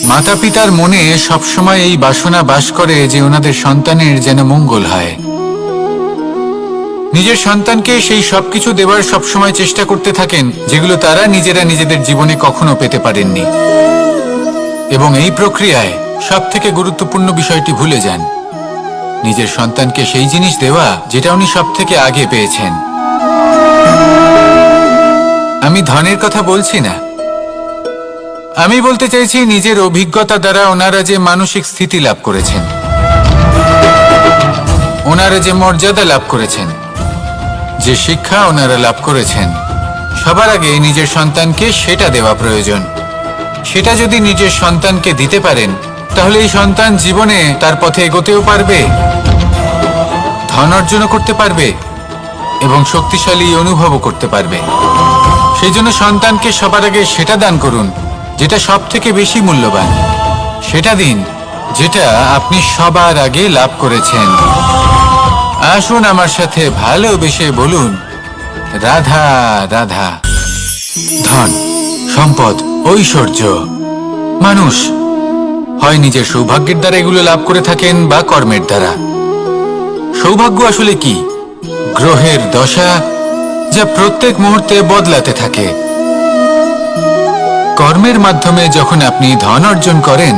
মাতা পিতার মনে সবসময় এই বাসনা বাস করে যে ওনাদের সন্তানের যেন মঙ্গল হয়। নিজের সন্তানকে সেই সবকিছু দেওয়ার সবসময় চেষ্টা করতে থাকেন যেগুলো তারা নিজেরা নিজেদের জীবনে কখনো পেতে পারেননি, এবং এই প্রক্রিয়ায় সব থেকে গুরুত্বপূর্ণ বিষয়টি ভুলে যান, নিজের সন্তানকে সেই জিনিস দেওয়া যেটা উনি সব থেকে আগে পেয়েছেন। আমি ধনের কথা বলছি না, আমি বলতে চাইছি নিজের অভিজ্ঞতা দ্বারা ওনারা যে মানসিক স্থিতি লাভ করেছেন, ওনারা যে মর্যাদা লাভ করেছেন, যে শিক্ষা ওনারা লাভ করেছেন, সবার আগে নিজের সন্তানকে সেটা দেওয়া প্রয়োজন। সেটা যদি নিজের সন্তানকে দিতে পারেন তাহলে এই সন্তান জীবনে তার পথে এগোতেও পারবে, ধন অর্জন করতে পারবে এবং শক্তিশালী অনুভবও করতে পারবে। সেই জন্য সন্তানকে সবার আগে সেটা দান করুন যেটা সব থেকে বেশি মূল্যবান। সেটা দিন যেটা আপনি সবার আগে লাভ করেছেন। আসুন আমার সাথে ভালোবেসে বলুন, রাধা রাধা। ধন, সম্পদ, ঐশ্বর্য মানুষ হয় নিজের সৌভাগ্যের দ্বারা এগুলো লাভ করে থাকেন বা কর্মের দ্বারা। সৌভাগ্য আসলে কি? গ্রহের দশা যা প্রত্যেক মুহূর্তে বদলাতে থাকে। কর্মের মাধ্যমে যখন আপনি ধন অর্জন করেন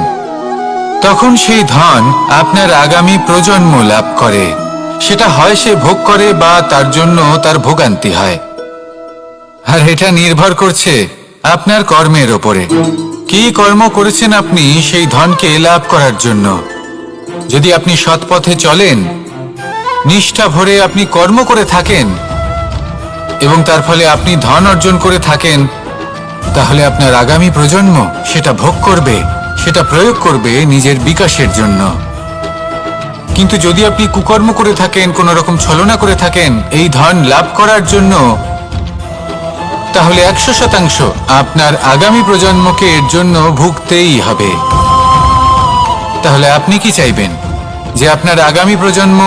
তখন সেই ধন আপনার আগামী প্রজন্ম লাভ করে। সেটা হয় সে ভোগ করে বা তার জন্য তার ভোগান্তি হয়। আর এটা নির্ভর করছে আপনার কর্মের ওপরে। কি কর্ম করেছেন আপনি সেই ধনকে লাভ করার জন্য? যদি আপনি সৎ পথে চলেন, নিষ্ঠা ভরে আপনি কর্ম করে থাকেন এবং তার ফলে আপনি ধন অর্জন করে থাকেন, তাহলে আপনার আগামী প্রজন্ম সেটা ভোগ করবে, সেটা প্রয়োগ করবে নিজের বিকাশের জন্য। কিন্তু যদি আপনি কুকর্ম করে থাকেন, কোনো রকম ছলনা করে থাকেন এই ধন লাভ করার জন্য, তাহলে 100% আপনার আগামী প্রজন্মকে এর জন্য ভুগতেই হবে। তাহলে আপনি কি চাইবেন? যে আপনার আগামী প্রজন্ম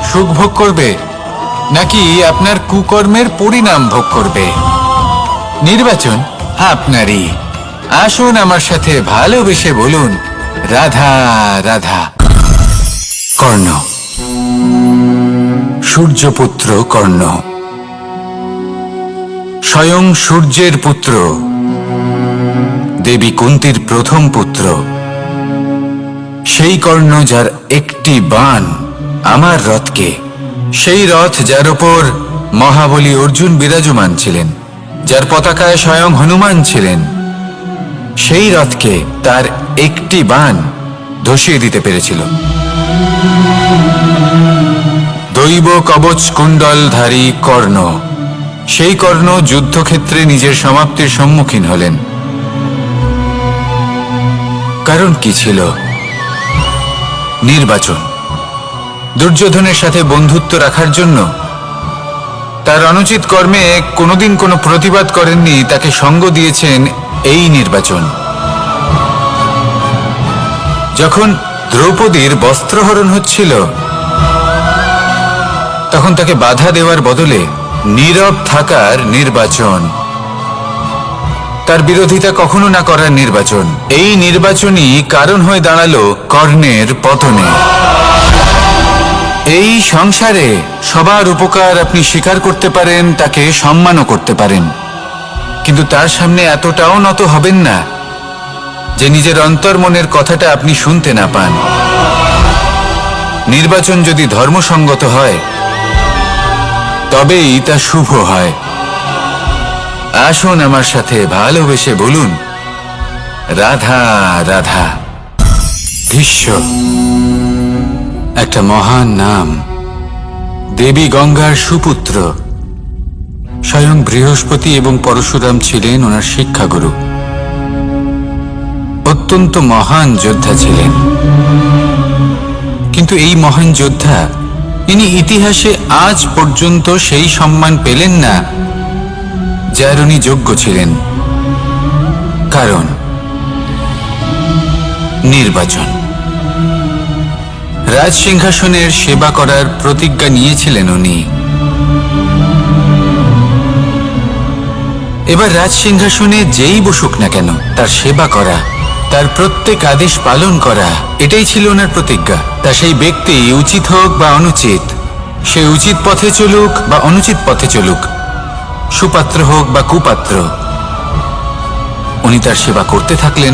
সুখ ভোগ করবে নাকি আপনার কুকর্মের পরিণাম ভোগ করবে? নির্বাচন আপনারই। আসুন আমার সাথে ভালোবেসে বলুন, রাধা রাধা। কর্ণ, সূর্যপুত্র কর্ণ, স্বয়ং সূর্যের পুত্র, দেবী কুন্তির প্রথম পুত্র। সেই কর্ণ যার একটি বাণ আমার রথকে, সেই রথ যার উপর মহাবলী অর্জুন বিরাজমান ছিলেন, যার পতাকায় স্বয়ং হনুমান ছিলেন, সেই রথকে তার একটি বাণ ধসিয়ে দিতে পেরেছিল। দৈব কবচ কুণ্ডলধারী কর্ণ, সেই কর্ণ যুদ্ধক্ষেত্রে নিজের সমাপ্তির সম্মুখীন হলেন। কারণ কি ছিল? নির্বাচন। দুর্যোধনের সাথে বন্ধুত্ব রাখার জন্য তার অনুচিত কর্মে কোনোদিন কোনো প্রতিবাদ করেননি, তাকে সঙ্গ দিয়েছেন এই নির্বাচন। যখন দ্রৌপদীর বস্ত্রহরণ হচ্ছিল তখন তাকে বাধা দেওয়ার বদলে নীরব থাকার নির্বাচন, তার বিরোধিতা কখনো না করার নির্বাচন। এই নির্বাচনই কারণ হয়ে দাঁড়ালো কর্ণের পতনে। এই সংসারে সবার উপকার আপনি স্বীকার করতে পারেন, তাকে সম্মানও করতে পারেন, কিন্তু তার সামনে এতটাও নত হবেন না যে নিজের অন্তর্মনের কথাটা আপনি শুনতে না পান। নির্বাচন যদি ধর্মসঙ্গত হয় তবেই তা শুভ হয়। আসুন আমার সাথে ভালোবেসে বলুন, রাধা রাধা। ভীষ্ম, একটা মহান নাম, দেবী গঙ্গার সুপুত্র। স্বয়ং বৃহস্পতি এবং পরশুরাম ছিলেন ওনার শিক্ষাগুরু। অত্যন্ত মহান যোদ্ধা ছিলেন, কিন্তু এই মহান যোদ্ধা ইনি ইতিহাসে আজ পর্যন্ত সেই সম্মান পেলেন না যার উনি যোগ্য ছিলেন। কারণ নির্বাচন। রাজ সিংহাসনের সেবা করার প্রতিজ্ঞা নিয়েছিলেন উনি। এবার রাজ সিংহাসনে যেই বসুক না কেন তার সেবা করা তার প্রত্যেক আদেশ পালন করা, এটাই ছিল ওনার প্রতিজ্ঞা। তা সেই ব্যক্তি উচিত হোক বা অনুচিত, সে উচিত পথে চলুক বা অনুচিত পথে চলুক, সুপাত্র হোক বা কুপাত্র, উনি তার সেবা করতে থাকলেন,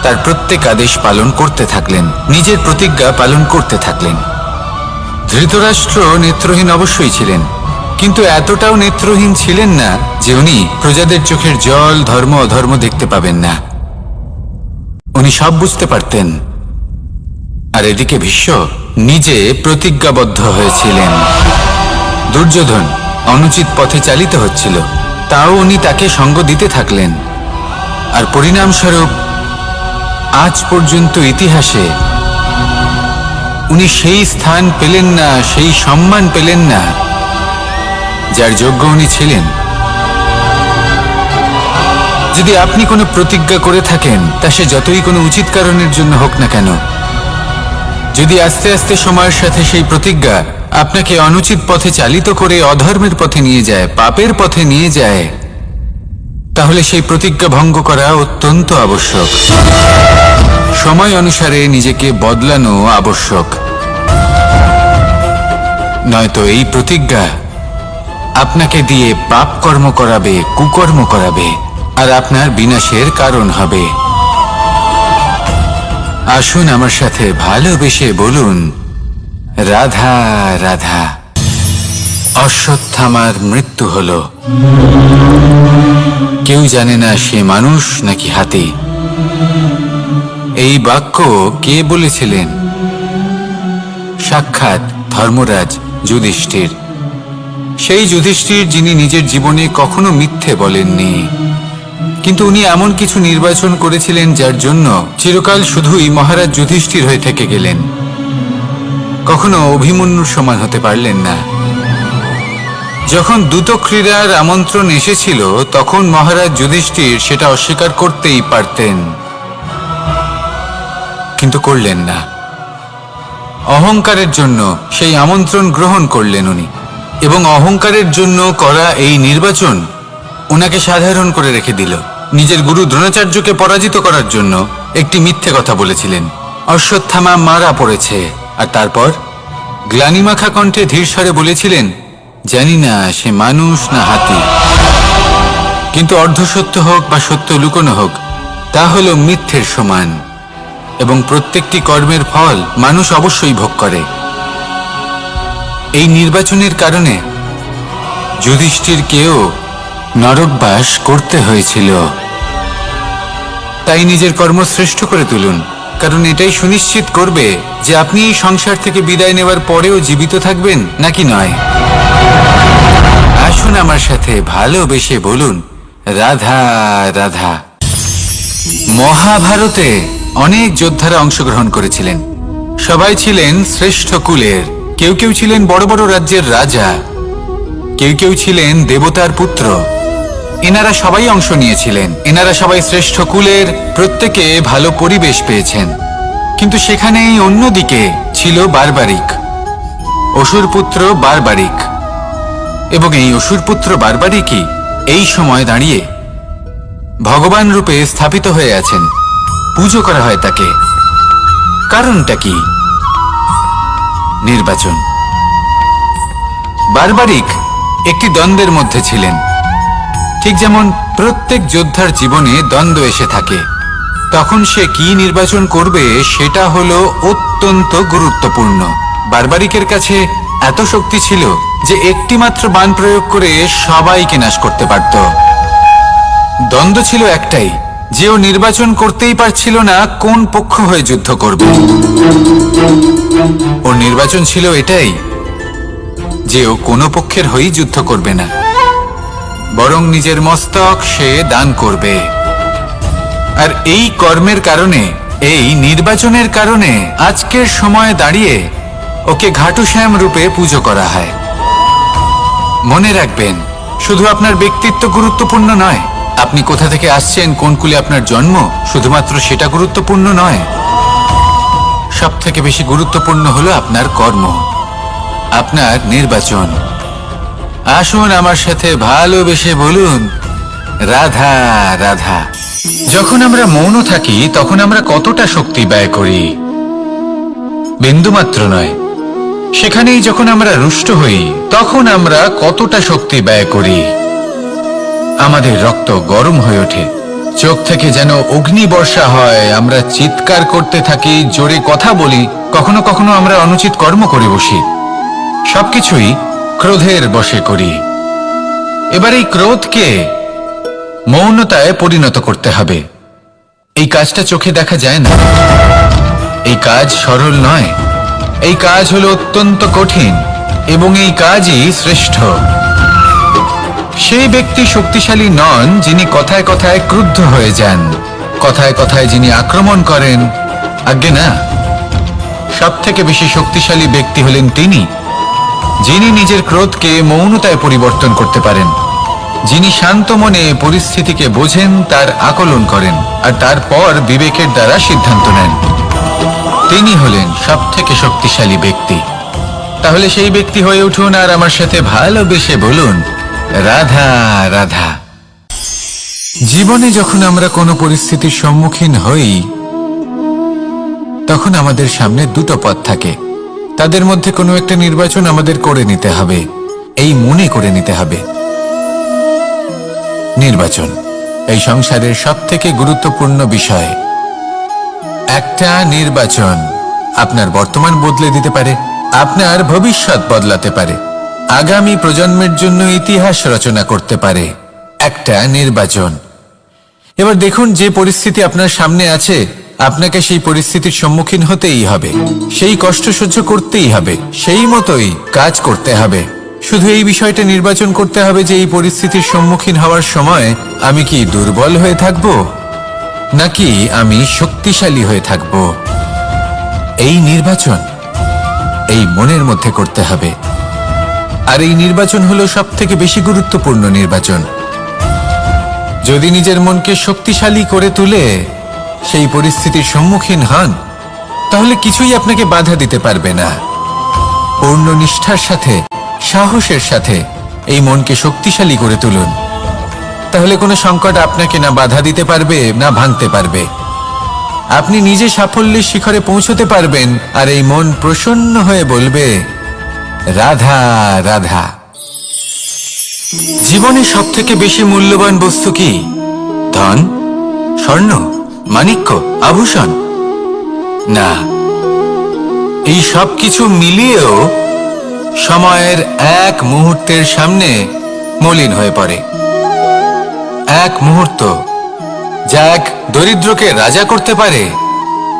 তার প্রত্যেক আদেশ পালন করতে থাকলেন, নিজের প্রতিজ্ঞা পালন করতে থাকলেন। ধৃতরাষ্ট্র নেত্রহীন অবশ্যই ছিলেন, কিন্তু এতটাও নেত্রহীন ছিলেন না যে উনি প্রজাদের চোখের জল, ধর্ম অধর্ম দেখতে পাবেন না। উনি সব বুঝতে পারতেন। আর এদিকে ভীষ্ম নিজে প্রতিজ্ঞাবদ্ধ হয়েছিলেন। দুর্যোধন অনুচিত পথে চালিত হচ্ছিল, তাও উনি তাকে সঙ্গ দিতে থাকলেন। আর পরিণামস্বরূপ আজ পর্যন্ত ইতিহাসে উনি সেই স্থান পেলেন না, সেই সম্মান পেলেন না যার যোগ্য উনি ছিলেন। যদি আপনি কোনো প্রতিজ্ঞা করে থাকেন, তা সে যতই কোনো উচিত কারণের জন্য হোক না কেন, যদি আস্তে আস্তে সময়ের সাথে সেই প্রতিজ্ঞা আপনাকে অনুচিত পথে চালিত করে অধর্মের পথে নিয়ে যায়, পাপের পথে নিয়ে যায়, তাহলে সেই প্রতিজ্ঞা ভঙ্গ করা অত্যন্ত আবশ্যক। সময় অনুসারে নিজেকে বদলানো আবশ্যক, নয়তো এই প্রতিজ্ঞা আপনাকে দিয়ে পাপ কর্ম করাবে, কুকর্ম করাবে, আর আপনার বিনাশের কারণ হবে। আসুন আমার সাথে ভালোবেসে বলুন, রাধা রাধা। অশ্বত্থামার মৃত্যু হল। কেউ জানে না সে মানুষ নাকি হাতি। এই বাক্য কে বলেছিলেন? সাক্ষাৎ ধর্মরাজ যুধিষ্ঠির। সেই যুধিষ্ঠির যিনি নিজের জীবনে কখনো মিথ্যে বলেননি, কিন্তু উনি এমন কিছু নির্বাচন করেছিলেন যার জন্য চিরকাল শুধুই মহারাজ যুধিষ্ঠির হয়ে থেকে গেলেন, কখনো অভিমন্যুর সমান হতে পারলেন না। যখন দ্যুতক্রীড়ার আমন্ত্রণ এসেছিল, তখন মহারাজ যুধিষ্ঠির সেটা অস্বীকার করতেই পারতেন, কিন্তু করলেন না। অহংকারের জন্য সেই আমন্ত্রণ গ্রহণ করলেন উনি, এবং অহংকারের জন্য করা এই নির্বাচন ওনাকে সাধারণ করে রেখে দিল। নিজের গুরু দ্রোণাচার্যকে পরাজিত করার জন্য একটি মিথ্যে কথা বলেছিলেন। অশ্বত্থামা মারা পড়েছে, আর তারপর গ্লানিমাখা কণ্ঠে ধীর স্বরে বলেছিলেন, জানি না সে মানুষ না হাতি। কিন্তু অর্ধসত্য হোক বা সত্য লুকোনো হোক, তা হল মিথ্যের সমান, এবং প্রত্যেকটি কর্মের ফল মানুষ অবশ্যই ভোগ করে। এই নির্বাচনের কারণে যুধিষ্ঠিরকেও নরকবাস করতে হয়েছিল। তাই নিজের কর্ম শ্রেষ্ঠ করে তুলুন, কারণ এটাই সুনিশ্চিত করবে যে আপনি এই সংসার থেকে বিদায় নেওয়ার পরেও জীবিত থাকবেন নাকি নয়। আসুন আমার সাথে ভালোবেসে বলুন, রাধা রাধা। মহাভারতে অনেক যোদ্ধারা অংশগ্রহণ করেছিলেন। সবাই ছিলেন শ্রেষ্ঠ কুলের। কেউ কেউ ছিলেন বড় বড় রাজ্যের রাজা, কেউ কেউ ছিলেন দেবতার পুত্র। এনারা সবাই অংশ নিয়েছিলেন। এনারা সবাই শ্রেষ্ঠ কুলের, প্রত্যেকে ভালো পরিবেশ পেয়েছেন। কিন্তু সেখানেই অন্যদিকে ছিল বারবারিক, অসুরপুত্র বারবারিক। এবং এই অসুরপুত্র বারবারিকই এই সময় দাঁড়িয়ে ভগবান রূপে স্থাপিত হয়ে আছেন। পুজো করা হয় তাকে। কারণটা কি? নির্বাচন। বারবারিক একটি দ্বন্দ্বের মধ্যে ছিলেন, ঠিক যেমন প্রত্যেক যোদ্ধার জীবনে দ্বন্দ্ব এসে থাকে। তখন সে কি নির্বাচন করবে সেটা হলো অত্যন্ত গুরুত্বপূর্ণ। বারবারিকের কাছে এত শক্তি ছিল যে একটি মাত্র বাণ প্রয়োগ করে সবাইকে নাশ করতে পারত। দ্বন্দ্ব ছিল একটাই, যে ও নির্বাচন করতেই পারছিল না কোন পক্ষ হয়ে যুদ্ধ করবে। ওর নির্বাচন ছিল এটাই যে ও কোনো পক্ষের হয়েই যুদ্ধ করবে না, বরং নিজের মস্তক সে দান করবে। আর এই কর্মের কারণে, এই নির্বাচনের কারণে আজকের সময়ে দাঁড়িয়ে ওকে ঘাটুশ্যাম রূপে পুজো করা হয়। মনে রাখবেন, শুধু আপনার ব্যক্তিত্ব গুরুত্বপূর্ণ নয়, আপনি কোথা থেকে আসছেন, কোন কুলে আপনার জন্ম, শুধুমাত্র সেটা গুরুত্বপূর্ণ নয়। সব থেকে বেশি গুরুত্বপূর্ণ হলো আপনার কর্ম, আপনার নির্বাচন। আসুন আমার সাথে ভালোবেসে বলুন, রাধা রাধা। যখন আমরা মৌন থাকি তখন আমরা কতটা শক্তি ব্যয় করি, বিন্দুমাত্র নয়। সেখানেই যখন আমরা রুষ্ট হই তখন আমরা কতটা শক্তি ব্যয় করি। আমাদের রক্ত গরম হয়ে ওঠে, চোখ থেকে যেন অগ্নি বর্ষা হয়, আমরা চিৎকার করতে থাকি, জোরে কথা বলি, কখনো কখনো আমরা অনুচিত কর্ম করে বসি। সবকিছুই ক্রোধের বশে করি। এবার এই ক্রোধকে মৌনতায় পরিণত করতে হবে। এই কাজটা চোখে দেখা যায় না, এই কাজ সরল নয়, এই কাজ হলো অত্যন্ত কঠিন এবং এই কাজই শ্রেষ্ঠ। সেই ব্যক্তি শক্তিশালী নন যিনি কথায় কথায় ক্রুদ্ধ হয়ে যান, কথায় কথায় যিনি আক্রমণ করেন। আজ্ঞে না, সব থেকে বেশি শক্তিশালী ব্যক্তি হলেন তিনি যিনি নিজের ক্রোধকে মৌনতায় পরিবর্তন করতে পারেন, যিনি শান্ত মনে পরিস্থিতিকে বোঝেন, তার আকলন করেন আর তারপর বিবেকের দ্বারা সিদ্ধান্ত নেন। তিনি হলেন সব থেকে শক্তিশালী ব্যক্তি। তাহলে সেই ব্যক্তি হয়ে উঠুন আর আমার সাথে ভালোবেসে বলুন, রাধা রাধা। জীবনে যখন আমরা কোনো পরিস্থিতির সম্মুখীন হই তখন আমাদের সামনে দুটো পথ থাকে, তাদের মধ্যে কোনো একটা নির্বাচন আমাদের করে নিতে হবে, এই মনে করে নিতে হবে। নির্বাচন এই সংসারের সবথেকে গুরুত্বপূর্ণ বিষয়। একটা নির্বাচন আপনার বর্তমান বদলে দিতে পারে, আপনার ভবিষ্যৎ বদলাতে পারে, আগামী প্রজন্মের জন্য ইতিহাস রচনা করতে পারে। একটা নির্বাচন। এবার দেখুন, যে পরিস্থিতি আপনার সামনে আছে আপনাকে সেই পরিস্থিতির সম্মুখীন হতেই হবে, সেই কষ্ট সহ্য করতেই হবে, সেই মতোই কাজ করতে হবে। শুধু এই বিষয়টা নির্বাচন করতে হবে যে এই পরিস্থিতির সম্মুখীন হওয়ার সময় আমি কি দুর্বল হয়ে থাকব নাকি আমি শক্তিশালী হয়ে থাকব। এই নির্বাচন এই মনের মধ্যে করতে হবে। আর এই নির্বাচন হলো সবথেকে বেশি গুরুত্বপূর্ণ নির্বাচন। যদি নিজের মনকে শক্তিশালী করে তুলে সেই পরিস্থিতির সম্মুখীন হন তাহলে কিছুই আপনাকে বাধা দিতে পারবে না। পূর্ণ নিষ্ঠার সাথে, সাহসের সাথে এই মনকে শক্তিশালী করে তুলুন, তাহলে কোনো সংকট আপনাকে না বাধা দিতে পারবে না ভাঙতে পারবে। আপনি নিজে সাফল্যের শিখরে পৌঁছতে পারবেন আর এই মন প্রসন্ন হয়ে বলবে, রাধা রাধা। জীবনে সবথেকে বেশি মূল্যবান বস্তু কি? ধন, স্বর্ণ, মাণিক্য, আভূষণ? না, এই সব কিছু মিলিয়েও সময়ের এক মুহূর্তের সামনে মলিন হয়ে পড়ে। এক মুহূর্ত যা এক দরিদ্রকে রাজা করতে পারে,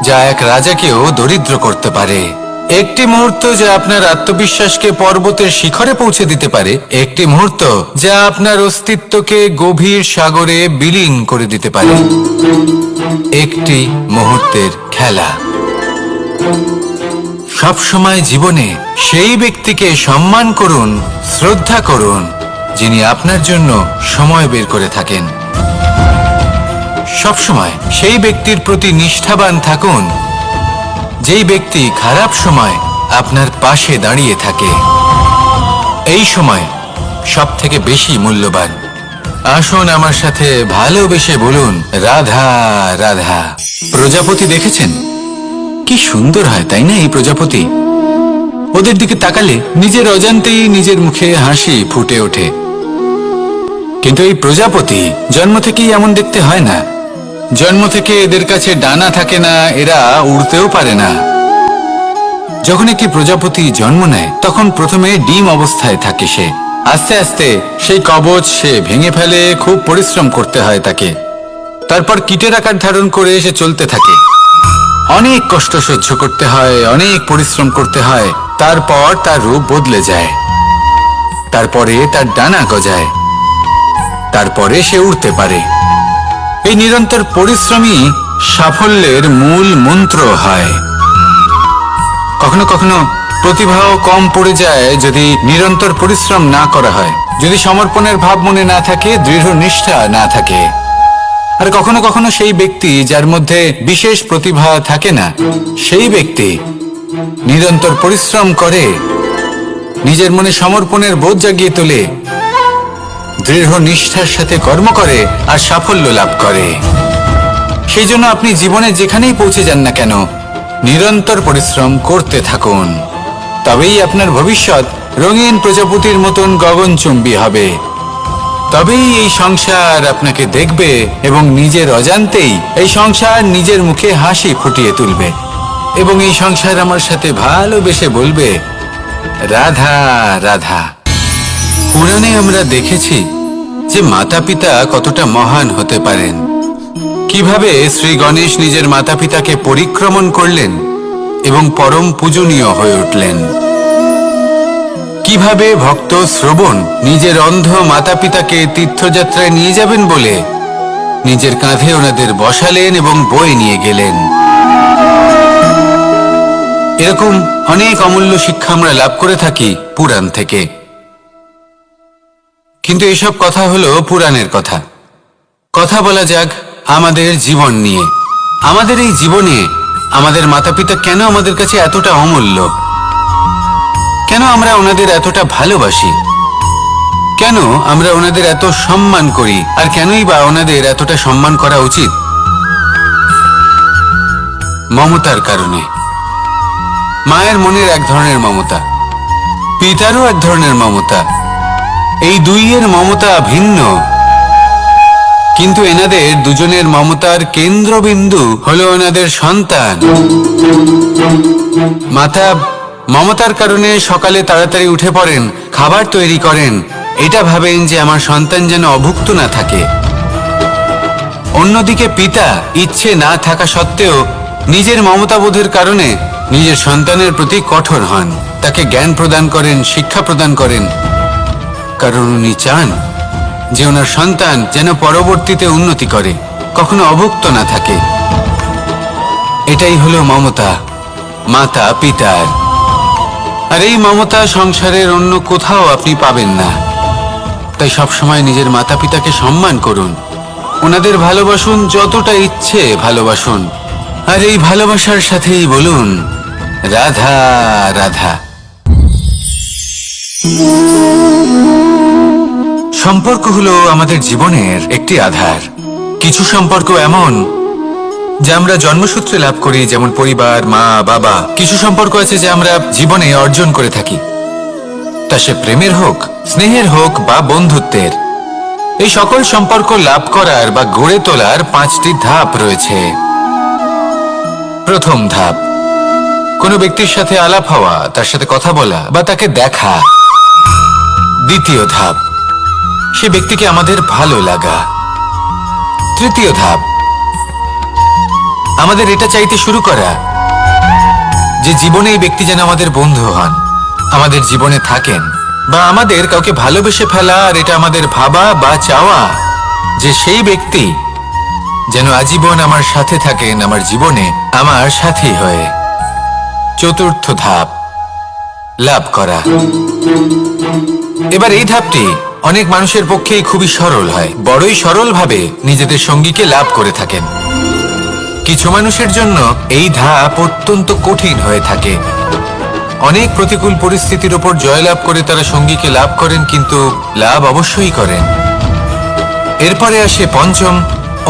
যা এক রাজাকেও দরিদ্র করতে পারে। একটি মুহূর্ত যা আপনার আত্মবিশ্বাসকে পর্বতের শিখরে পৌঁছে দিতে পারে, একটি মুহূর্ত যা আপনার অস্তিত্বকে গভীর সাগরে বিলীন করে দিতে পারে। একটি মুহূর্তের খেলা। সব সময় জীবনে সেই ব্যক্তিকে সম্মান করুন, শ্রদ্ধা করুন যিনি আপনার জন্য সময় বের করে থাকেন। সব সময় সেই ব্যক্তির প্রতি নিষ্ঠাবান থাকুন যেই ব্যক্তি খারাপ সময় আপনার পাশে দাঁড়িয়ে থাকে। এই সময় সব থেকে বেশি মূল্যবান। আসুন আমার সাথে ভালোবেসে বলুন, রাধা রাধা। প্রজাপতি দেখেছেন? কি সুন্দর হয় তাই না এই প্রজাপতি? ওদের দিকে তাকালে নিজের অজান্তেই নিজের মুখে হাসি ফুটে ওঠে। কিন্তু এই প্রজাপতি জন্ম থেকেই এমন দেখতে হয় না। জন্ম থেকে এদের কাছে ডানা থাকে না, এরা উড়তেও পারে না। যখন একটি প্রজাপতি জন্ম নেয় তখন প্রথমে ডিম অবস্থায় থাকে সে। আস্তে আস্তে সেই কবচ সে ভেঙে ফেলে, খুব পরিশ্রম করতে হয় তাকে। তারপর কীটের আকার ধারণ করে সে চলতে থাকে। অনেক কষ্ট সহ্য করতে হয়, অনেক পরিশ্রম করতে হয়। তারপর তার রূপ বদলে যায়, তারপরে তার ডানা গজায়, তারপরে সে উড়তে পারে। এই নিরন্তর পরিশ্রমই সাফল্যের মূল মন্ত্র হয়। কখনো কখনো প্রতিভাও কম পড়ে যায় যদি নিরন্তর পরিশ্রম না করা হয়, যদি সমর্পণের ভাব মনে না থাকে, দৃঢ় নিষ্ঠা না থাকে। আর কখনো কখনো সেই ব্যক্তি যার মধ্যে বিশেষ প্রতিভা থাকে না, সেই ব্যক্তি নিরন্তর পরিশ্রম করে, নিজের মনে সমর্পণের বোধ জাগিয়ে তোলে, দৃঢ় নিষ্ঠার সাথে কর্ম করে আর সাফল্য লাভ করে। সেই জন্য আপনি জীবনে যেখানেই পৌঁছে যান না কেন, নিরন্তর পরিশ্রম করতে থাকুন। তবেই আপনার ভবিষ্যৎ রঙিন প্রজাপতির মতন গগনচুম্বী হবে। তবেই এই সংসার আপনাকে দেখবে এবং নিজের অজান্তেই এই সংসার নিজের মুখে হাসি ফুটিয়ে তুলবে এবং এই সংসার আমার সাথে ভালোবেসে বলবে, রাধা রাধা। পুরাণে আমরা দেখেছি যে মাতা পিতা কতটা মহান হতে পারেন। কিভাবে শ্রী গণেশ নিজের মাতা পিতাকে পরিক্রমণ করলেন এবং পরম পূজনীয় হয়ে উঠলেন। কিভাবে ভক্ত শ্রবণ নিজের অন্ধ মাতা পিতাকে তীর্থযাত্রায় নিয়ে যাবেন বলে নিজের কাঁধে ওনাদের বসালেন এবং বয়ে নিয়ে গেলেন। এরকম অনেক অমূল্য শিক্ষা আমরা লাভ করে থাকি পুরাণ থেকে। কিন্তু এসব কথা হলো পুরাণের কথা। কথা বলা যাক আমাদের জীবন নিয়ে। আমাদের এই জীবনে আমাদের মাতা পিতা কেন আমাদের কাছে এতটা অমূল্য? কেন আমরা ওনাদের এতটা ভালোবাসি? কেন আমরা ওনাদের এত সম্মান করি? আর কেনই বা ওনাদের এতটা সম্মান করা উচিত? মমতার কারণে। মায়ের মনের এক ধরনের মমতা, পিতারও এক ধরনের মমতা। এই দুইয়ের মমতা ভিন্ন, কিন্তু এনাদের দুজনের মমতার কেন্দ্রবিন্দু হলো ওনাদের সন্তান। মাতা মমতার কারণে সকালে তাড়াতাড়ি উঠে পড়েন, খাবার তৈরি করেন, এটা ভাবেন যে আমার সন্তান যেন অভুক্ত না থাকে। অন্যদিকে পিতা ইচ্ছে না থাকা সত্ত্বেও নিজের মমতাবোধের কারণে নিজের সন্তানের প্রতি কঠোর হন, তাকে জ্ঞান প্রদান করেন, শিক্ষা প্রদান করেন, কারণ উনি চান যে ওনার সন্তান যেন পরবর্তীতে উন্নতি করে, কখনো অভুক্ত না থাকে। এটাই হলো মমতা মাতা পিতার। আর এই মমতা সংসারের অন্য কোথাও আপনি পাবেন না। তাই সবসময় নিজের মাতা পিতাকে সম্মান করুন, ওনাদের ভালোবাসুন, যতটা ইচ্ছে ভালোবাসুন। আর এই ভালোবাসার সাথেই বলুন, রাধা রাধা। সম্পর্ক হলো আমাদের জীবনের একটি আধার। কিছু সম্পর্ক এমন যা আমরা জন্মসূত্রে লাভ করি, যেমন পরিবার, মা বাবা। কিছু সম্পর্ক আছে যা আমরা জীবনে অর্জন করে থাকি, তা সে প্রেমের হোক, স্নেহের হোক বা বন্ধুত্বের। এই সকল সম্পর্ক লাভ করার বা গড়ে তোলার 5টি ধাপ রয়েছে। প্রথম ধাপ, কোনো ব্যক্তির সাথে আলাপ হওয়া, তার সাথে কথা বলা বা তাকে দেখা। দ্বিতীয় ধাপ, সে ব্যক্তিকে আমাদের ভালো লাগা। তৃতীয় ধাপ, আমাদের এটা চাইতে শুরু করা যে জীবনে এই ব্যক্তি যেন আমাদের বন্ধু হন, আমাদের জীবনে থাকেন, বা আমাদের কাউকে ভালোবেসে ফেলা আর এটা আমাদের ভাবা বা চাওয়া যে সেই ব্যক্তি যেন আজীবন আমার সাথে থাকেন, আমার জীবনে আমার সাথী হয়ে। চতুর্থ ধাপ, লাভ করা। এবার এই ধাপটি অনেক মানুষের পক্ষেই খুবই সরল হয়, বড়ই সরলভাবে নিজেদের সঙ্গীকে লাভ করে থাকেন। কিছু মানুষের জন্য এই ধাপ অত্যন্ত কঠিন হয়ে থাকে। অনেক প্রতিকূল পরিস্থিতির উপর জয়লাভ করে তারা সঙ্গীকে লাভ করেন, কিন্তু লাভ অবশ্যই করেন। এরপরে আসে পঞ্চম,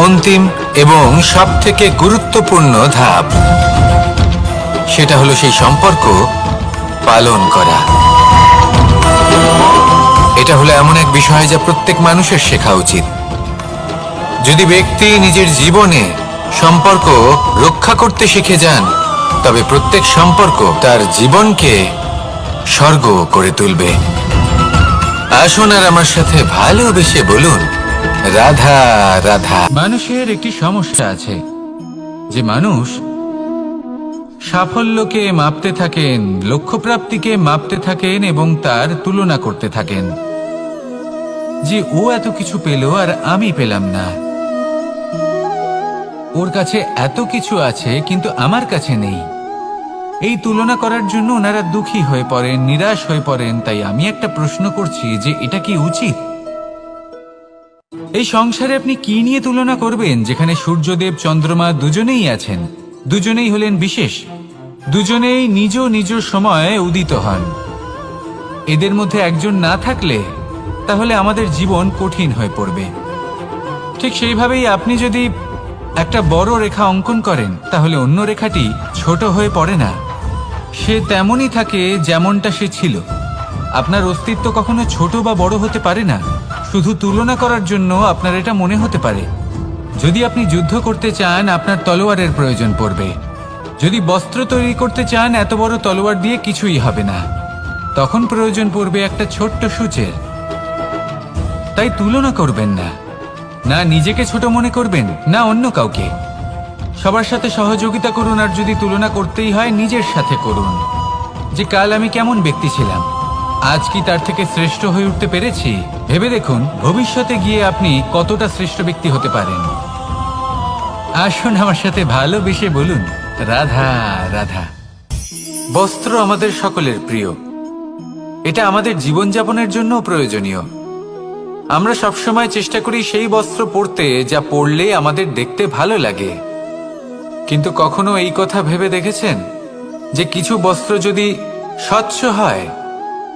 অন্তিম এবং সবথেকে গুরুত্বপূর্ণ ধাপ। সেটা হলো সেই সম্পর্ক পালন করা। এটা হলো এমন এক বিষয় যা প্রত্যেক মানুষের শেখা উচিত। যদি ব্যক্তি নিজের জীবনে সম্পর্ক রক্ষা করতে শিখে যান, তবে প্রত্যেক সম্পর্ক তার জীবনকে স্বর্গ করে তুলবে। আসুন আর আমার সাথে ভালোবেসে বলুন, রাধা রাধা। মানুষের একটি সমস্যা আছে যে মানুষ সাফল্যকে মাপতে থাকেন, লক্ষ্যপ্রাপ্তিকে মাপতে থাকেন এবং তার তুলনা করতে থাকেন যে ও এত কিছু পেল আর আমি পেলাম না, ওর কাছে এত কিছু আছে কিন্তু আমার কাছে নেই। এই তুলনা করার জন্য ওনারা দুঃখী হয়ে পড়েন, নিরাশ হয়ে পড়েন। তাই আমি একটা প্রশ্ন করছি যে এটা কি উচিত? এই সংসারে আপনি কি নিয়ে তুলনা করবেন, যেখানে সূর্যদেব চন্দ্রমা দুজনেই আছেন, দুজনেই হলেন বিশেষ, দুজনেই নিজ নিজ সময়ে উদিত হন। এদের মধ্যে একজন না থাকলে তাহলে আমাদের জীবন কঠিন হয়ে পড়বে। ঠিক সেইভাবেই আপনি যদি একটা বড় রেখা অঙ্কন করেন, তাহলে অন্য রেখাটি ছোট হয়ে পড়ে না, সে তেমনই থাকে যেমনটা সে ছিল। আপনার অস্তিত্ব কখনো ছোট বা বড় হতে পারে না। শুধু তুলনা করার জন্য আপনার এটা মনে হতে পারে। যদি আপনি যুদ্ধ করতে চান, আপনার তলোয়ারের প্রয়োজন পড়বে। যদি বস্ত্র তৈরি করতে চান, এত বড় তলোয়ার দিয়ে কিছুই হবে না, তখন প্রয়োজন পড়বে একটা ছোট্ট সূচের। তাই তুলনা করবেন না, না নিজেকে ছোট মনে করবেন, না অন্য কাউকে। সবার সাথে সহযোগিতা করুন, আর যদি তুলনা করতেই হয়, নিজের সাথে করুন। যে কাল আমি কেমন ব্যক্তি ছিলাম, আজ কি তার থেকে শ্রেষ্ঠ হয়ে উঠতে পেরেছি? ভেবে দেখুন ভবিষ্যতে গিয়ে আপনি কতটা শ্রেষ্ঠ ব্যক্তি হতে পারেন। আসুন আমার সাথে ভালোবেসে বলুন, রাধা রাধা। বস্ত্র আমাদের সকলের প্রিয়, এটা আমাদের জীবনযাপনের জন্য প্রয়োজনীয়। আমরা সবসময় চেষ্টা করি সেই বস্ত্র পরতে যা পরলে আমাদের দেখতে ভালো লাগে। কিন্তু কখনো এই কথা ভেবে দেখেছেন যে কিছু বস্ত্র যদি স্বচ্ছ হয়,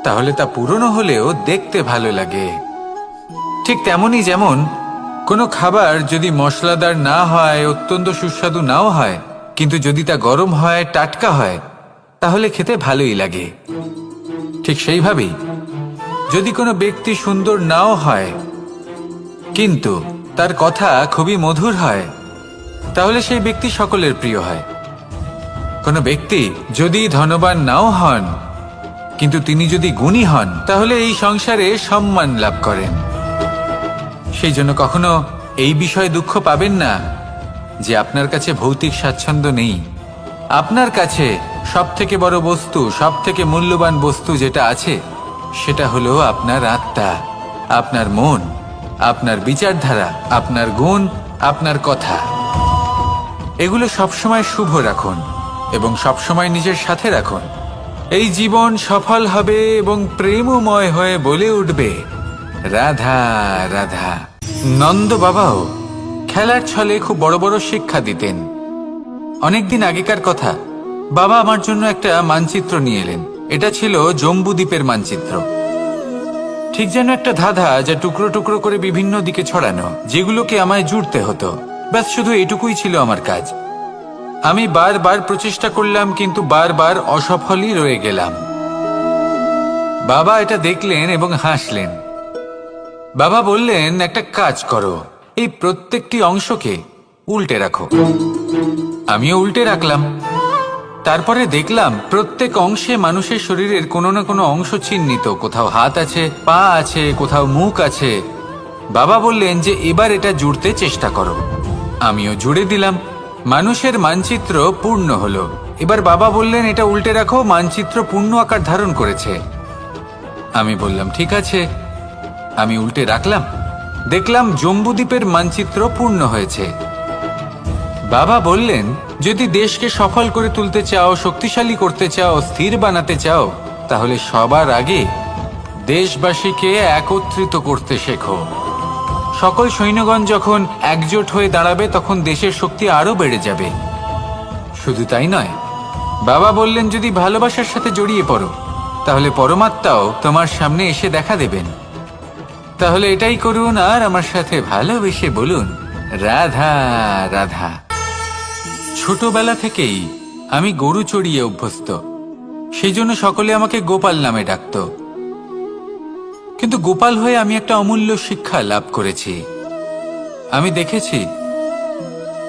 তাহলে তা পুরনো হলেও দেখতে ভালো লাগে? ঠিক তেমনি যেমন কোনো খাবার যদি মশলাদার না হয়, অত্যন্ত সুস্বাদু নাও হয়, কিন্তু যদি তা গরম হয়, টাটকা হয়, তাহলে খেতে ভালোই লাগে। ঠিক সেইভাবেই যদি কোনো ব্যক্তি সুন্দর নাও হয়, কিন্তু তার কথা খুবই মধুর হয়, তাহলে সেই ব্যক্তি সকলের প্রিয় হয়। কোনো ব্যক্তি যদি ধনবান নাও হন, কিন্তু তিনি যদি গুণী হন, তাহলে এই সংসারে সম্মান লাভ করেন। সেই জন্য কখনো এই বিষয়ে দুঃখ পাবেন না যে আপনার কাছে ভৌতিক স্বাচ্ছন্দ্য নেই। আপনার কাছে সব থেকে বড় বস্তু, সব থেকে মূল্যবান বস্তু যেটা আছে, সেটা হলো আপনার আত্মা, আপনার মন, আপনার বিচারধারা, আপনার গুণ, আপনার কথা। এগুলো সবসময় শুভ রাখুন এবং সবসময় নিজের সাথে রাখুন। এই জীবন সফল হবে এবং প্রেমময় হয়ে বলে উঠবে, রাধা রাধা। নন্দ বাবাও খেলার ছলে খুব বড় বড় শিক্ষা দিতেন। অনেকদিন আগেকার কথা, বাবা আমার জন্য একটা মানচিত্র নিয়ে এলেন। এটা ছিল জম্বু দ্বীপের মানচিত্র, ঠিক যেন একটা ধাঁধা, যা টুকরো টুকরো করে বিভিন্ন দিকে ছড়ানো, যেগুলোকে আমায় জুড়তে হতো। ব্যাস শুধু এটুকুই ছিল আমার কাজ। আমি বারবার প্রচেষ্টা করলাম, কিন্তু বারবার অসফলই রয়ে গেলাম। বাবা এটা দেখলেন এবং হাসলেন। বাবা বললেন, একটা কাজ করো, এই প্রত্যেকটি অংশকে উল্টে রাখো। আমিও উল্টে রাখলাম। তারপরে দেখলাম প্রত্যেক অংশে মানুষের শরীরের কোনো না কোনো অংশ চিহ্নিত। কোথাও হাত আছে, পা আছে, কোথাও মুখ আছে। বাবা বললেন যে এবার এটা জুড়তে চেষ্টা করো। আমিও জুড়ে দিলাম। মানুষের মানচিত্র পূর্ণ হলো। এবার বাবা বললেন, এটা উল্টে রাখো, মানচিত্র পূর্ণ আকার ধারণ করেছে। আমি বললাম, ঠিক আছে। আমি উল্টে রাখলাম, দেখলাম জম্বুদ্বীপের মানচিত্র পূর্ণ হয়েছে। বাবা বললেন, যদি দেশকে সফল করে তুলতে চাও, শক্তিশালী করতে চাও, স্থির বানাতে চাও, তাহলে সবার আগে দেশবাসীকে একত্রিত করতে শেখো। সকল সৈন্যগণ যখন একজোট হয়ে দাঁড়াবে, তখন দেশের শক্তি আরো বেড়ে যাবে। শুধু তাই নয়, বাবা বললেন, যদি ভালোবাসার সাথে জড়িয়ে পড়ো, তাহলে পরমাত্মাও তোমার সামনে এসে দেখা দেবেন। তাহলে এটাই করুন, আর আমার সাথে ভালোবেসে বলুন, রাধা রাধা। ছোটবেলা থেকেই আমি গরু চড়িয়ে অভ্যস্ত, সেই জন্য সকলে আমাকে গোপাল নামে ডাকত। কিন্তু গোপাল হয়ে আমি একটা অমূল্য শিক্ষা লাভ করেছি। আমি দেখেছি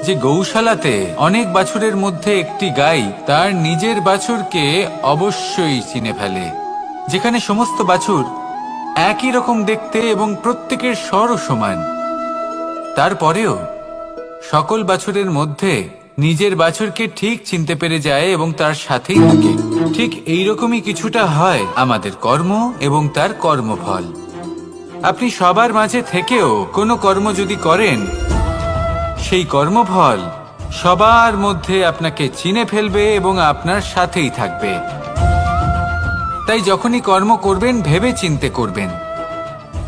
যে গৌশালাতে অনেক বাছুরের মধ্যে একটি গাই তার নিজের বাছুরকে অবশ্যই চিনে ফেলে। যেখানে সমস্ত বাছুর একই রকম দেখতে এবং প্রত্যেকের স্বরও সমান, তারপরেও সকল বাছুরের মধ্যে নিজের বাছুরকে ঠিক চিনতে পেরে যায় এবং তার সাথেই থাকে। ঠিক এইরকমই কিছুটা হয় আমাদের কর্ম এবং তার কর্মফল। আপনি সবার মাঝে থেকেও কোনো কর্ম যদি করেন, সেই কর্মফল সবার মধ্যে আপনাকে চিনে ফেলবে এবং আপনার সাথেই থাকবে। তাই যখনই কর্ম করবেন, ভেবে চিন্তে করবেন।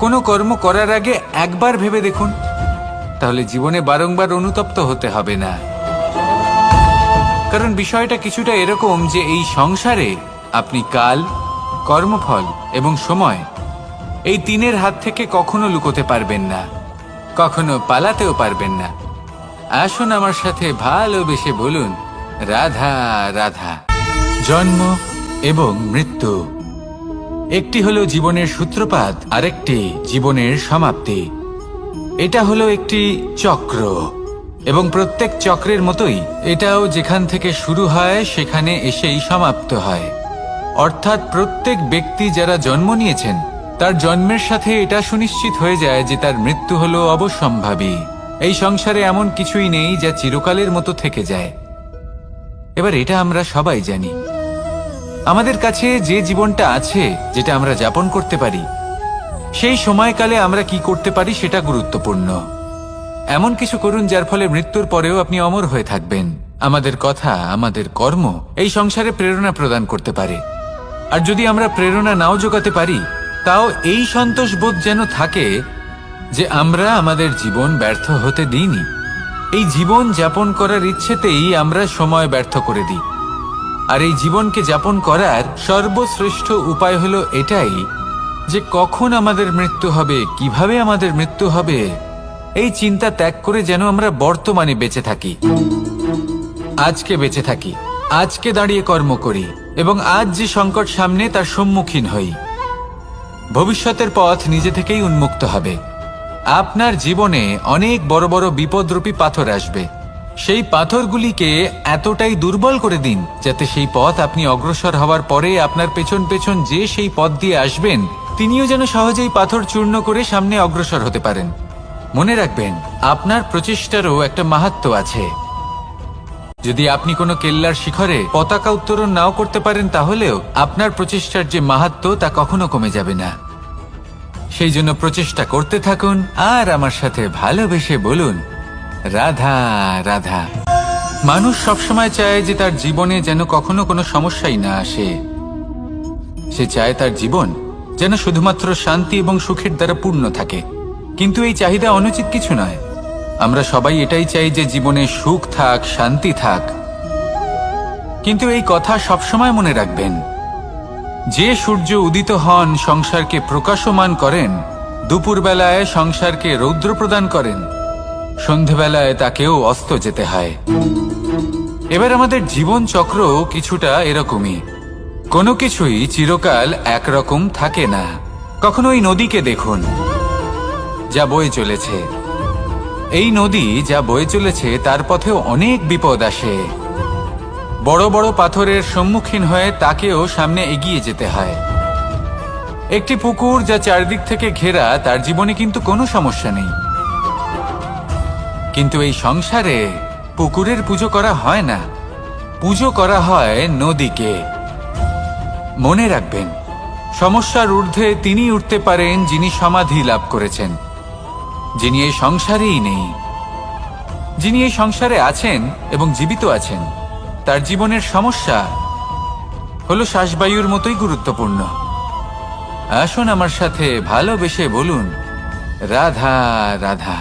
কোনো কর্ম করার আগে একবার ভেবে দেখুন, তাহলে জীবনে বারংবার অনুতপ্ত হতে হবে না। কারণ বিষয়টা কিছুটা এরকম যে এই সংসারে আপনি কাল, কর্মফল এবং সময়, এই তিনের হাত থেকে কখনো লুকোতে পারবেন না, কখনো পালাতেও পারবেন না। আসুন আমার সাথে ভালোবেসে বলুন, রাধা রাধা। জন্ম এবং মৃত্যু, একটি হলো জীবনের সূত্রপাত, আরেকটি জীবনের সমাপ্তি। এটা হলো একটি চক্র, এবং প্রত্যেক চক্রের মতোই এটাও যেখান থেকে শুরু হয় সেখানে এসেই সমাপ্ত হয়। অর্থাৎ প্রত্যেক ব্যক্তি যারা জন্ম নিয়েছেন তার জন্মের সাথে এটা সুনিশ্চিত হয়ে যায় যে তার মৃত্যু হলো অবশ্যম্ভাবী। এই সংসারে এমন কিছুই নেই যা চিরকালের মতো থেকে যায়। এবার এটা আমরা সবাই জানি। আমাদের কাছে যে জীবনটা আছে, যেটা আমরা যাপন করতে পারি, সেই সময়কালে আমরা কি করতে পারি সেটা গুরুত্বপূর্ণ। এমন কিছু করুন যার ফলে মৃত্যুর পরেও আপনি অমর হয়ে থাকবেন। আমাদের কথা, আমাদের কর্ম এই সংসারে প্রেরণা প্রদান করতে পারে। আর যদি আমরা প্রেরণা নাও জোগাতে পারি, তাও এই সন্তোষ বোধ যেন থাকে যে আমরা আমাদের জীবন ব্যর্থ হতে দিইনি। এই জীবন যাপন করার ইচ্ছেতেই আমরা সময় ব্যর্থ করে দিই। আর এই জীবনকে যাপন করার সর্বশ্রেষ্ঠ উপায় হলো এটাই যে কখন আমাদের মৃত্যু হবে, কিভাবে আমাদের মৃত্যু হবে, এই চিন্তা ত্যাগ করে যেন আমরা বর্তমানে বেঁচে থাকি, আজকে বেঁচে থাকি, আজকে দাঁড়িয়ে কর্ম করি এবং আজ যে সংকট সামনে তার সম্মুখীন হই। ভবিষ্যতের পথ নিজে থেকেই উন্মুক্ত হবে। আপনার জীবনে অনেক বড় বড় বিপদরূপী পাথর আসবে। সেই পাথরগুলিকে এতটাই দুর্বল করে দিন যাতে সেই পথ আপনি অগ্রসর হওয়ার পরে আপনার পেছন পেছন যে সেই পথ দিয়ে আসবেন তিনিও যেন সহজেই পাথর চূর্ণ করে সামনে অগ্রসর হতে পারেন। মনে রাখবেন, আপনার প্রচেষ্টারও একটা মাহাত্ম্য আছে। যদি আপনি কোনো কেল্লার শিখরে পতাকা উত্তোলন নাও করতে পারেন, তাহলেও আপনার প্রচেষ্টার যে মাহাত্ম্য তা কখনো কমে যাবে না। সেই জন্য প্রচেষ্টা করতে থাকুন আর আমার সাথে ভালোবেসে বলুন, রাধা রাধা। মানুষ সবসময় চায় যে তার জীবনে যেন কখনো কোনো সমস্যাই না আসে। সে চায় তার জীবন যেন শুধুমাত্র শান্তি এবং সুখের দ্বারা পূর্ণ থাকে। কিন্তু এই চাহিদা অনুচিত কিছু নয়। আমরা সবাই এটাই চাই যে জীবনে সুখ থাক, শান্তি থাক। কিন্তু এই কথা সবসময় মনে রাখবেন, যে সূর্য উদিত হন সংসারকে প্রকাশমান করেন, দুপুরবেলায় সংসারকে রৌদ্র প্রদান করেন, সন্ধেবেলায় তাকেও অস্ত যেতে হয়। এবার আমাদের জীবন চক্র কিছুটা এরকমই। কোনো কিছুই চিরকাল একরকম থাকে না। কখনো এই নদীকে দেখুন যা বয়ে চলেছে। এই নদী যা বয়ে চলেছে তার পথেও অনেক বিপদ আসে। বড় বড় পাথরের সম্মুখীন হয়ে তাকেও সামনে এগিয়ে যেতে হয়। একটি পুকুর যা চারদিক থেকে ঘেরা, তার জীবনে কিন্তু কোনো সমস্যা নেই। কিন্তু এই সংসারে পুকুরের পুজো করা হয় না, পুজো করা হয় নদীকে। মনে রাখবেন, সমস্যার ঊর্ধ্বে তিনি উঠতে পারেন যিনি সমাধি লাভ করেছেন, যিনি এই সংসারেই নেই। যিনি এই সংসারে আছেন এবং জীবিত আছেন, তার জীবনের সমস্যা হলো শ্বাসবায়ুর মতোই গুরুত্বপূর্ণ। আসুন আমার সাথে ভালোবেসে বলুন, রাধা রাধা।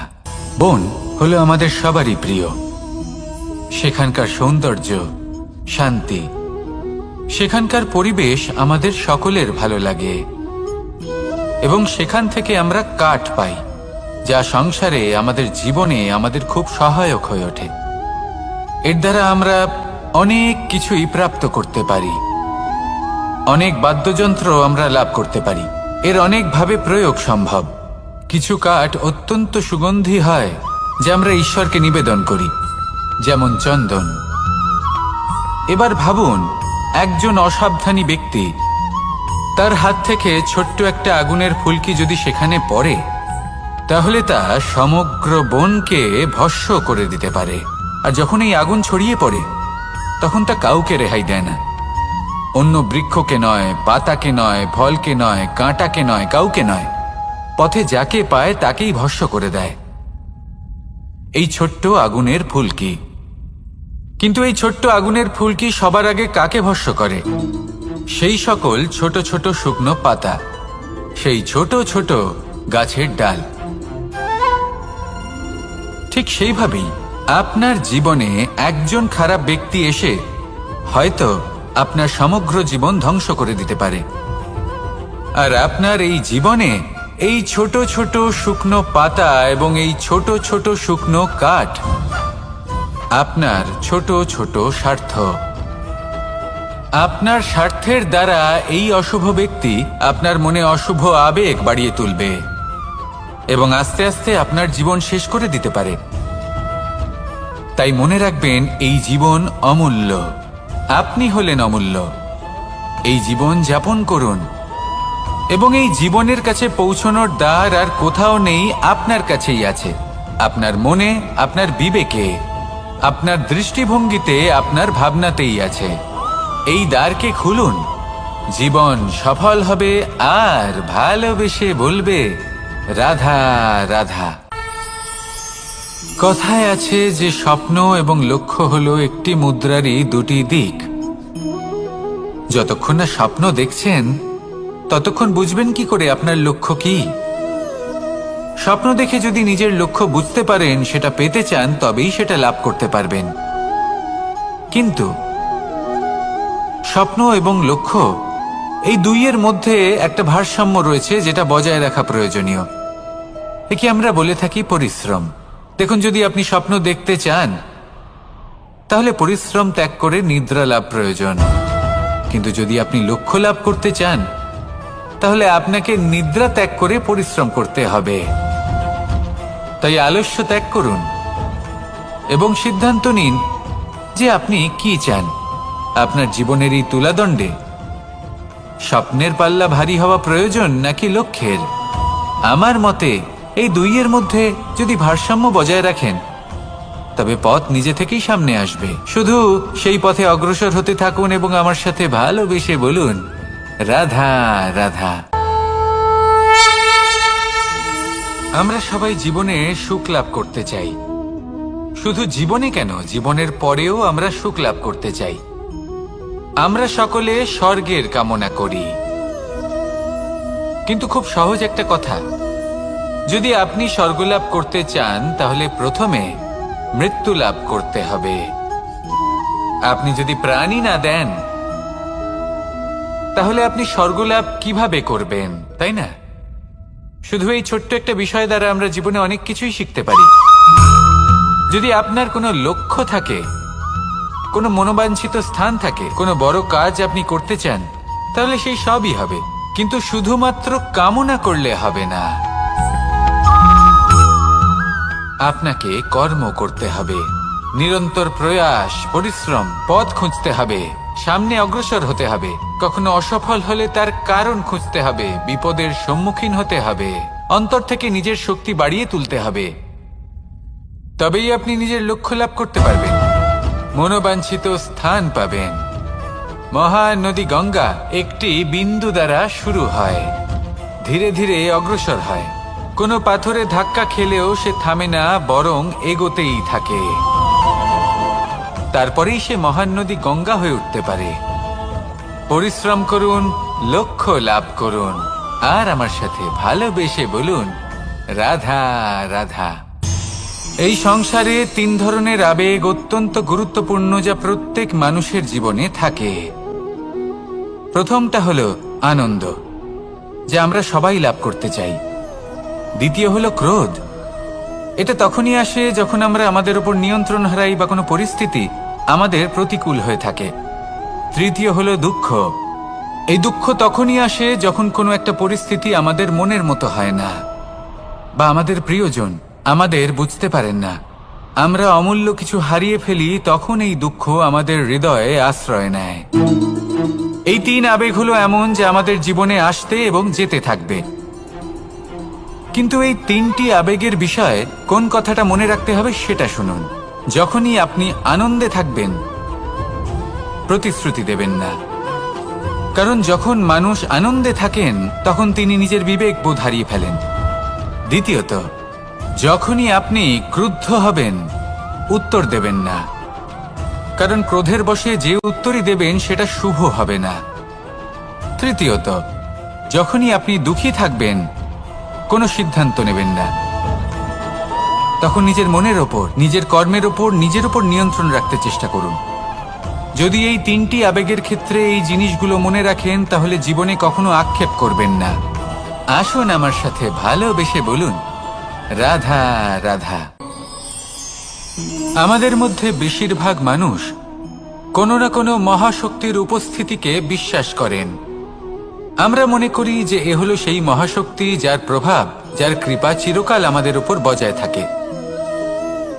বন হলো আমাদের সবারই প্রিয়। সেখানকার সৌন্দর্য, শান্তি, সেখানকার পরিবেশ আমাদের সকলের ভালো লাগে এবং সেখান থেকে আমরা কাঠ পাই, যা সংসারে আমাদের জীবনে আমাদের খুব সহায়ক হয়ে ওঠে। এর দ্বারা আমরা অনেক কিছুই প্রাপ্ত করতে পারি। অনেক বাদ্যযন্ত্র আমরা লাভ করতে পারি। এর অনেকভাবে প্রয়োগ সম্ভব। কিছু কাঠ অত্যন্ত সুগন্ধি হয় যা আমরা ঈশ্বরকে নিবেদন করি, যেমন চন্দন। এবার ভাবুন, একজন অসাবধানী ব্যক্তি, তার হাত থেকে ছোট্ট একটা আগুনের ফুলকি যদি সেখানে পড়ে, তাহলে তা সমগ্র বনকে ভস্ম করে দিতে পারে। আর যখন এই আগুন ছড়িয়ে পড়ে, তখন তা কাউকে রেহাই দেয় না। অন্য বৃক্ষকে নয়, পাতাকে নয়, ফলকে নয়, কাঁটাকে নয়, কাউকে নয়, পথে যাকে পায় তাকেই ভস্ম করে দেয়। এই ছোট্ট আগুনের ফুলকি। কিন্তু এই ছোট্ট আগুনের ফুলকি সবার আগে কাকে ভস্ম করে? সেই সকল ছোট ছোট শুকনো পাতা, সেই ছোট ছোট গাছের ডাল। ঠিক সেইভাবেই আপনার জীবনে একজন খারাপ ব্যক্তি এসে হয়তো আপনার সমগ্র জীবন ধ্বংস করে দিতে পারে। আর আপনার এই জীবনে এই ছোট ছোট শুকনো পাতা এবং এই ছোট ছোট শুকনো কাঠ আপনার ছোট ছোট স্বার্থ। আপনার স্বার্থের দ্বারা এই অশুভ ব্যক্তি আপনার মনে অশুভ আবেগ বাড়িয়ে তুলবে এবং আস্তে আস্তে আপনার জীবন শেষ করে দিতে পারে। তাই মনে রাখবেন, এই জীবন অমূল্য। আপনি হলেন অমূল্য। এই জীবন যাপন করুন এবং এই জীবনের কাছে পৌঁছানোর দ্বার আর কোথাও নেই, আপনার কাছেই আছে। আপনার মনে, আপনার বিবেকে, আপনার দৃষ্টিভঙ্গিতে, আপনার ভাবনাতেই আছে। এই দ্বারকে খুলুন। জীবন সফল হবে আর ভালোবেসে বলবে, রাধা রাধা। কথায় আছে যে স্বপ্ন এবং লক্ষ্য হলো একটি মুদ্রারই দুটি দিক। যতক্ষণ না স্বপ্ন দেখছেন ততক্ষণ বুঝবেন কি করে আপনার লক্ষ্য কি। স্বপ্ন দেখে যদি নিজের লক্ষ্য বুঝতে পারেন, সেটা পেতে চান, তবেই সেটা লাভ করতে পারবেন। কিন্তু স্বপ্ন এবং লক্ষ্য, এই দুইয়ের মধ্যে একটা ভারসাম্য রয়েছে যেটা বজায় রাখা প্রয়োজনীয়। একে আমরা বলে থাকি পরিশ্রম। দেখুন, যদি আপনি স্বপ্ন দেখতে চান তাহলে পরিশ্রম ত্যাগ করে নিদ্রা লাভ প্রয়োজন। কিন্তু যদি আপনি লক্ষ্য লাভ করতে চান তাহলে আপনাকে নিদ্রা ত্যাগ করে পরিশ্রম করতে হবে। তাই আলস্য ত্যাগ করুন এবং সিদ্ধান্ত নিন যে আপনি কি চান। আপনার জীবনের এই তুলাদণ্ডে স্বপ্নের পাল্লা ভারী হওয়া প্রয়োজন নাকি লক্ষ্যের? আমার মতে এই দুইয়ের মধ্যে যদি ভারসাম্য বজায় রাখেন তবে পথ নিজে থেকেই সামনে আসবে। শুধু সেই পথে অগ্রসর হতে থাকুন এবং আমার সাথে ভালোবেসে বলুন, রাধা রাধা। আমরা সবাই জীবনে সুখ লাভ করতে চাই। শুধু জীবনে কেন, জীবনের পরেও আমরা সুখ লাভ করতে চাই। আমরা সকলে স্বর্গের কামনা করি। কিন্তু খুব সহজ একটা কথা, যদি আপনি স্বর্গ লাভ করতে চান তাহলে প্রথমে মৃত্যু লাভ করতে হবে। আপনি যদি প্রাণই না দেন তাহলে আপনি স্বর্গ লাভ কিভাবে করবেন, তাই না? শুধু এই ছোট্ট একটা বিষয় দ্বারা আমরা জীবনে অনেক কিছুই শিখতে পারি। যদি আপনার কোনো লক্ষ্য থাকে, কোনো মনোবাঞ্ছিত স্থান থাকে, কোনো বড় কাজ আপনি করতে চান, তাহলে সেই সবই হবে। কিন্তু শুধুমাত্র কামনা করলে হবে না, আপনাকে কর্ম করতে হবে। নিরন্তর প্রয়াস, পরিশ্রম, পথ খুঁজতে হবে, সামনে অগ্রসর হতে হবে। কখনো অসফল হলে তার কারণ খুঁজতে হবে, বিপদের সম্মুখীন হতে হবে, অন্তর থেকে নিজের শক্তি বাড়িয়ে তুলতে হবে। তবেই আপনি নিজের লক্ষ্য লাভ করতে পারবেন, মনোবাঞ্ছিত স্থান পাবেন। মহানদী গঙ্গা একটি বিন্দু দ্বারা শুরু হয়, ধীরে ধীরে অগ্রসর হয়। কোনো পাথরে ধাক্কা খেলেও সে থামে না, বরং এগোতেই থাকে। তারপরেই সে মহান নদী গঙ্গা হয়ে উঠতে পারে। পরিশ্রম করুন, লক্ষ্য লাভ করুন, আর আমার সাথে ভালোবেসে বলুন, রাধা রাধা। এই সংসারে তিন ধরনের আবেগ অত্যন্ত গুরুত্বপূর্ণ, যা প্রত্যেক মানুষের জীবনে থাকে। প্রথমটা হলো আনন্দ, যা আমরা সবাই লাভ করতে চাই। দ্বিতীয় হলো ক্রোধ। এটা তখনই আসে যখন আমরা আমাদের উপর নিয়ন্ত্রণ হারাই বা কোনো পরিস্থিতি আমাদের প্রতিকূল হয়ে থাকে। তৃতীয় হলো দুঃখ। এই দুঃখ তখনই আসে যখন কোনো একটা পরিস্থিতি আমাদের মনের মতো হয় না, বা আমাদের প্রিয়জন আমাদের বুঝতে পারেন না। আমরা অমূল্য কিছু হারিয়ে ফেলি, তখন এই দুঃখ আমাদের হৃদয়ে আশ্রয় নেয়। এই তিন আবেগ হলো এমন যে আমাদের জীবনে আসতে এবং যেতে থাকবে। কিন্তু এই তিনটি আবেগের বিষয়ে কোন কথাটা মনে রাখতে হবে সেটা শুনুন। যখনই আপনি আনন্দে থাকবেন, প্রতিশ্রুতি দেবেন না। কারণ যখন মানুষ আনন্দে থাকেন তখন তিনি নিজের বিবেক বোধ হারিয়ে ফেলেন। দ্বিতীয়ত, যখনই আপনি ক্রুদ্ধ হবেন, উত্তর দেবেন না। কারণ ক্রোধের বশে যে উত্তরই দেবেন সেটা শুভ হবে না। তৃতীয়ত, যখনই আপনি দুঃখী থাকবেন, কোনো সিদ্ধান্ত নেবেন না। তখন নিজের মনের ওপর, নিজের কর্মের ওপর, নিজের ওপর নিয়ন্ত্রণ রাখতে চেষ্টা করুন। যদি এই তিনটি আবেগের ক্ষেত্রে এই জিনিসগুলো মনে রাখেন তাহলে জীবনে কখনো আক্ষেপ করবেন না। আসুন আমার সাথে ভালোবেসে বলুন, রাধা রাধা। আমাদের মধ্যে বেশিরভাগ মানুষ কোনো না কোনো মহাশক্তির উপস্থিতিকে বিশ্বাস করেন। আমরা মনে করি যে এ হলো সেই মহাশক্তি যার প্রভাব, যার কৃপা চিরকাল আমাদের উপর বজায় থাকে।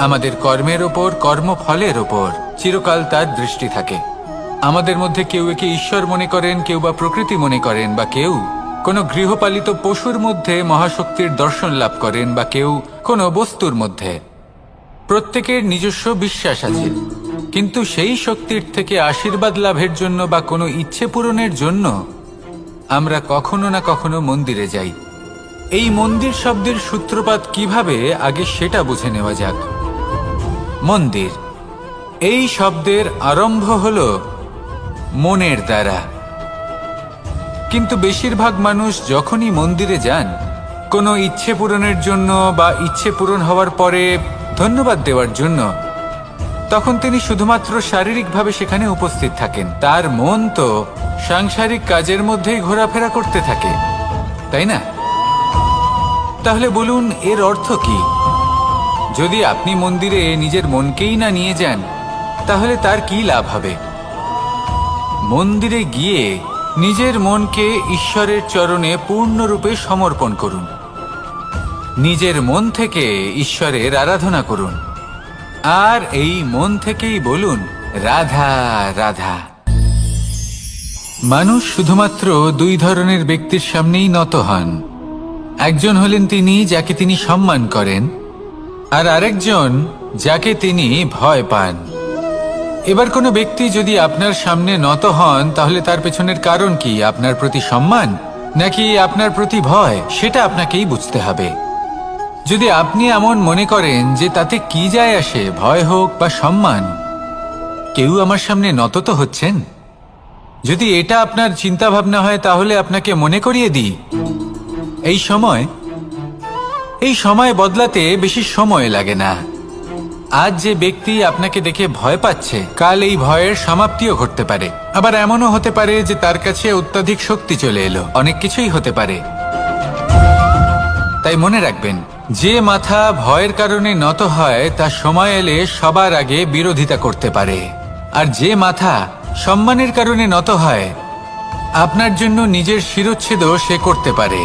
আমাদের কর্মের ওপর, কর্মফলের ওপর চিরকাল তার দৃষ্টি থাকে। আমাদের মধ্যে কেউ একে ঈশ্বর মনে করেন, কেউ বা প্রকৃতি মনে করেন, বা কেউ কোনো গৃহপালিত পশুর মধ্যে মহাশক্তির দর্শন লাভ করেন, বা কেউ কোনো বস্তুর মধ্যে। প্রত্যেকের নিজস্ব বিশ্বাস আছে, কিন্তু সেই শক্তির থেকে আশীর্বাদ লাভের জন্য বা কোনো ইচ্ছে পূরণের জন্য আমরা কখনো না কখনো মন্দিরে যাই। এই মন্দির শব্দের সূত্রপাত কিভাবে, আগে সেটা বুঝে নেওয়া যাক। মন্দির এই শব্দের আরম্ভ হল মনের দ্বারা, কিন্তু বেশিরভাগ মানুষ যখনই মন্দিরে যান কোনো ইচ্ছে পূরণের জন্য বা ইচ্ছে পূরণ হওয়ার পরে ধন্যবাদ দেওয়ার জন্য, তখন তিনি শুধুমাত্র শারীরিকভাবে সেখানে উপস্থিত থাকেন। তার মন তো সাংসারিক কাজের মধ্যেই ঘোরাফেরা করতে থাকে, তাই না? তাহলে বলুন, এর অর্থ কি? যদি আপনি মন্দিরে নিজের মনকেই না নিয়ে যান, তাহলে তার কি লাভ হবে? মন্দিরে গিয়ে নিজের মনকে ঈশ্বরের চরণে পূর্ণরূপে সমর্পণ করুন। নিজের মন থেকে ঈশ্বরের আরাধনা করুন, আর এই মন থেকেই বলুন, রাধা রাধা। মানুষ শুধুমাত্র দুই ধরনের ব্যক্তির সামনেই নত হন। একজন হলেন তিনি যাকে তিনি সম্মান করেন, আর আরেকজন যাকে তিনি ভয় পান। এবার কোনো ব্যক্তি যদি আপনার সামনে নত হন, তাহলে তার পেছনের কারণ কি? আপনার প্রতি সম্মান নাকি আপনার প্রতি ভয়? সেটা আপনাকেই বুঝতে হবে। যদি আপনি এমন মনে করেন যে তাতে কি যায় আসে, ভয় হোক বা সম্মান, কেউ আমার সামনে নত তো হচ্ছেন, যদি এটা আপনার চিন্তা ভাবনা হয়, তাহলে আপনাকে মনে করিয়ে দিই, এই সময় বদলাতে বেশি সময় লাগে না। আজ যে ব্যক্তি আপনাকে দেখে ভয় পাচ্ছে, কাল এই ভয়ের সমাপ্তিও ঘটতে পারে। আবার এমনও হতে পারে যে তার কাছে অত্যাধিক শক্তি চলে এলো। অনেক কিছুই হতে পারে। তাই মনে রাখবেন, যে মাথা ভয়ের কারণে নত হয় তা সময় এলে সবার আগে বিরোধিতা করতে পারে, আর যে মাথা সম্মানের কারণে নত হয় আপনার জন্য নিজের শিরচ্ছেদও সে করতে পারে।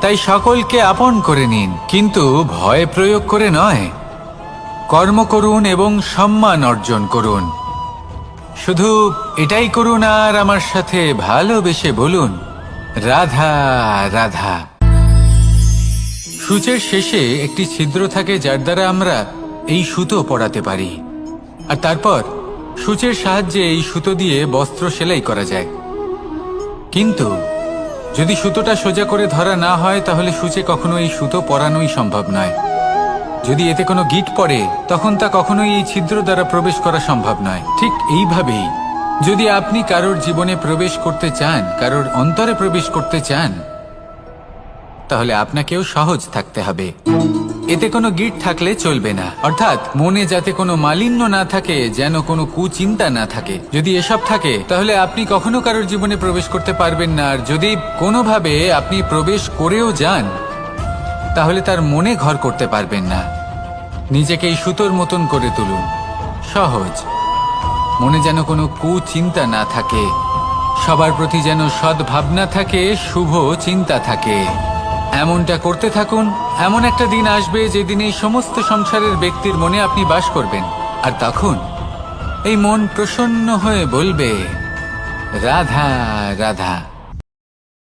তাই সকলকে আপন করে নিন, কিন্তু ভয় প্রয়োগ করে নয়। কর্ম করুন এবং সম্মান অর্জন করুন। শুধু এটাই করুন, আর আমার সাথে ভালোবেসে বলুন, রাধা রাধা। সূচের শেষে একটি ছিদ্র থাকে, যার দ্বারা আমরা এই সুতো পরাতে পারি, আর তারপর সূচের সাহায্যে এই সুতো দিয়ে বস্ত্র সেলাই করা যায়। কিন্তু যদি সুতোটা সোজা করে ধরা না হয়, তাহলে সূচে কখনো এই সুতো পরানোই সম্ভব নয়। যদি এতে কোনো গিঁট পড়ে, তখন তা কখনোই এই ছিদ্র দ্বারা প্রবেশ করা সম্ভব নয়। ঠিক এইভাবেই যদি আপনি কারোর জীবনে প্রবেশ করতে চান, কারোর অন্তরে প্রবেশ করতে চান, তাহলে আপনাকেও সহজ থাকতে হবে। এতে কোনো গিঁট থাকলে চলবে না, অর্থাৎ মনে যাতে কোনো মালিন্য না থাকে, যেন কোনো কুচিন্তা না থাকে। যদি এসব থাকে, তাহলে আপনি কখনো কারোর জীবনে প্রবেশ করতে পারবেন না। আর যদি কোনোভাবে আপনি প্রবেশ করেও যান, তাহলে তার মনে ঘর করতে পারবেন না। নিজেকে এই সুতোর মতন করে তুলুন, সহজ। মনে যেন কোনো কুচিন্তা না থাকে, সবার প্রতি যেন সদ্ভাবনা থাকে, শুভ চিন্তা থাকে। এমনটা করতে থাকুন। এমন একটা দিন আসবে যেদিন এই সমস্ত সংসারের ব্যক্তির মনে আপনি বাস করবেন, আর তখন এই মন প্রসন্ন হয়ে বলবে, রাধা রাধা।